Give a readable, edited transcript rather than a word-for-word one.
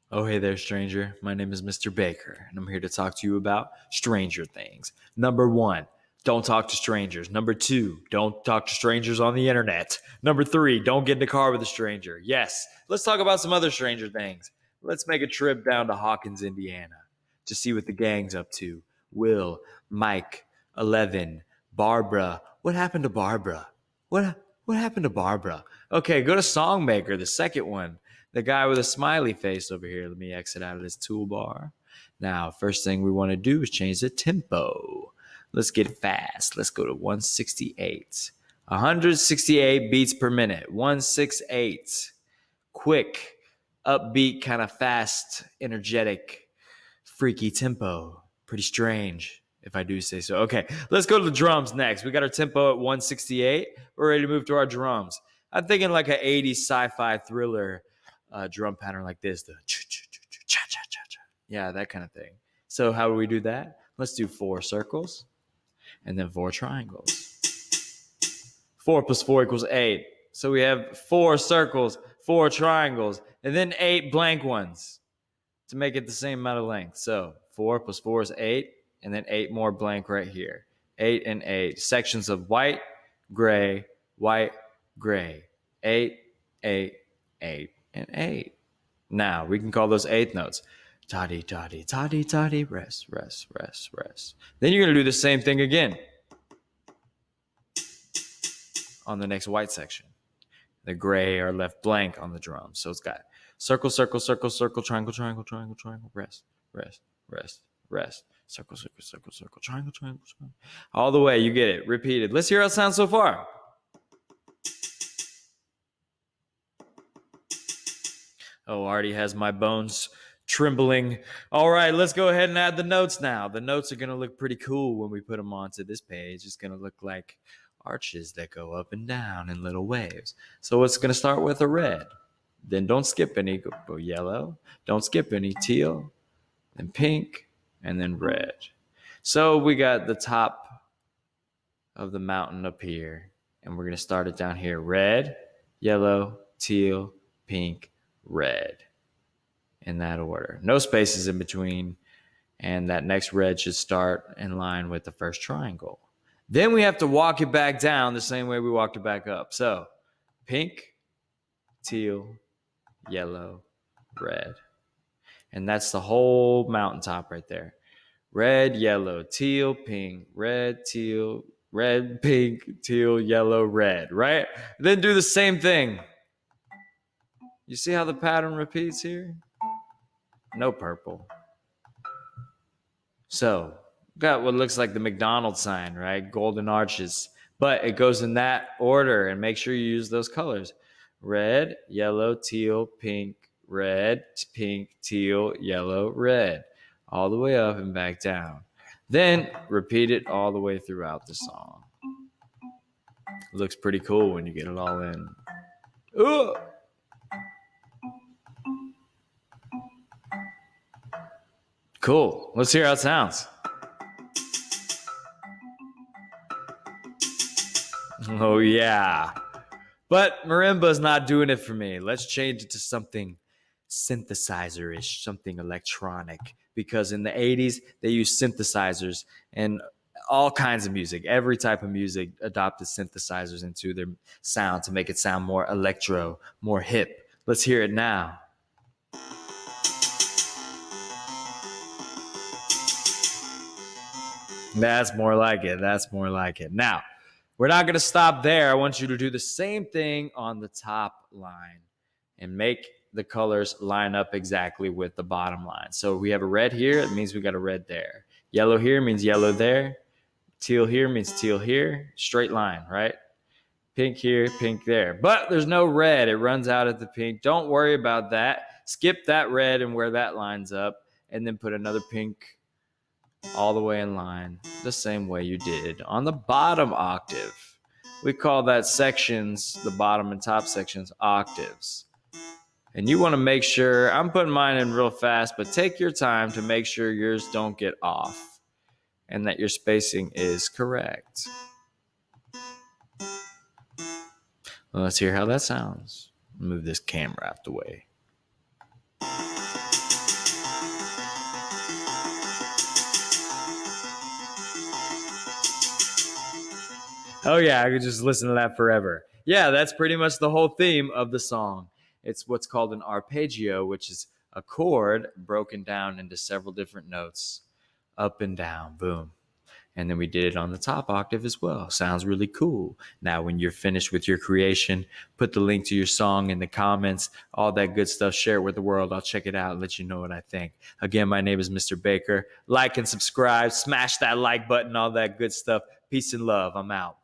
Oh, hey there, stranger. My name is Mr. Baker, and I'm here to talk to you about Stranger Things. Number one, don't talk to strangers. Number two, don't talk to strangers on the internet. Number three, don't get in the car with a stranger. Yes, let's talk about some other Stranger Things. Let's make a trip down to Hawkins, Indiana, to see what the gang's up to. Will, Mike, 11, Barbara. What happened to Barbara? What happened to Barbara? Okay, go to Songmaker, the second one. The guy with a smiley face over here. Let me exit out of this toolbar. Now, first thing we want to do is change the tempo. Let's get fast. Let's go to 168. 168 beats per minute. 168. Quick, upbeat, kind of fast, energetic, freaky tempo. Pretty strange, if I do say so. Okay, let's go to the drums next. We got our tempo at 168. We're ready to move to our drums. I'm thinking like an 80s sci-fi thriller drum pattern like this. The cha-cha-cha-cha. Yeah, that kind of thing. So how do we do that? Let's do 4 circles and then 4 triangles. 4 plus 4 equals 8. So we have 4 circles, 4 triangles, and then 8 blank ones to make it the same amount of length. So 4 plus 4 is 8, and then 8 more blank right here. 8 and 8. Sections of white, gray, 8, 8, 8, and 8. Now, we can call those eighth notes. Toddy, toddy, toddy, toddy, rest, rest, rest, rest. Then you're going to do the same thing again on the next white section. The gray are left blank on the drum. So it's got circle, circle, circle, circle, triangle, triangle, triangle, triangle, rest, rest, rest, rest, circle, circle, circle, circle, triangle, triangle, triangle. All the way, you get it. Repeated. Let's hear how it sounds so far. Oh, already has my bones trembling. All right, let's go ahead and add the notes now. The notes are going to look pretty cool when we put them onto this page. It's going to look like arches that go up and down in little waves. So it's going to start with a red. Then don't skip any. Go yellow. Don't skip any. Teal. Then pink. And then red. So we got the top of the mountain up here. And we're going to start it down here. Red, yellow, teal, pink, red, in that order. No spaces in between, and that next red should start in line with the first triangle. Then we have to walk it back down the same way we walked it back up. So pink, teal, yellow, red. And that's the whole mountaintop right there. Red, yellow, teal, pink, red, teal, red, pink, teal, yellow, red, right? Then do the same thing. You see how the pattern repeats here? No purple. So, got what looks like the McDonald's sign, right? Golden arches. But it goes in that order, and make sure you use those colors. Red, yellow, teal, pink, red, pink, teal, yellow, red. All the way up and back down. Then repeat it all the way throughout the song. It looks pretty cool when you get it all in. Ooh! Cool. Let's hear how it sounds. Oh, yeah. But marimba's not doing it for me. Let's change it to something synthesizer-ish, something electronic. Because in the 80s, they used synthesizers and all kinds of music. Every type of music adopted synthesizers into their sound to make it sound more electro, more hip. Let's hear it now. That's more like it. That's more like it. Now, we're not going to stop there. I want you to do the same thing on the top line and make the colors line up exactly with the bottom line. So we have a red here. It means we got a red there. Yellow here means yellow there. Teal here means teal here. Straight line, right? Pink here, pink there. But there's no red. It runs out at the pink. Don't worry about that. Skip that red and where that lines up, and then put another pink all the way in line, the same way you did on the bottom octave. We call that sections, the bottom and top sections, octaves. And you want to make sure, I'm putting mine in real fast, but take your time to make sure yours don't get off and that your spacing is correct. Well, let's hear how that sounds. Move this camera out the way. Oh yeah, I could just listen to that forever. Yeah, that's pretty much the whole theme of the song. It's what's called an arpeggio, which is a chord broken down into several different notes, up and down, boom. And then we did it on the top octave as well. Sounds really cool. Now, when you're finished with your creation, put the link to your song in the comments, all that good stuff. Share it with the world. I'll check it out and let you know what I think. Again, my name is Mr. Baker. Like and subscribe, smash that like button, all that good stuff. Peace and love. I'm out.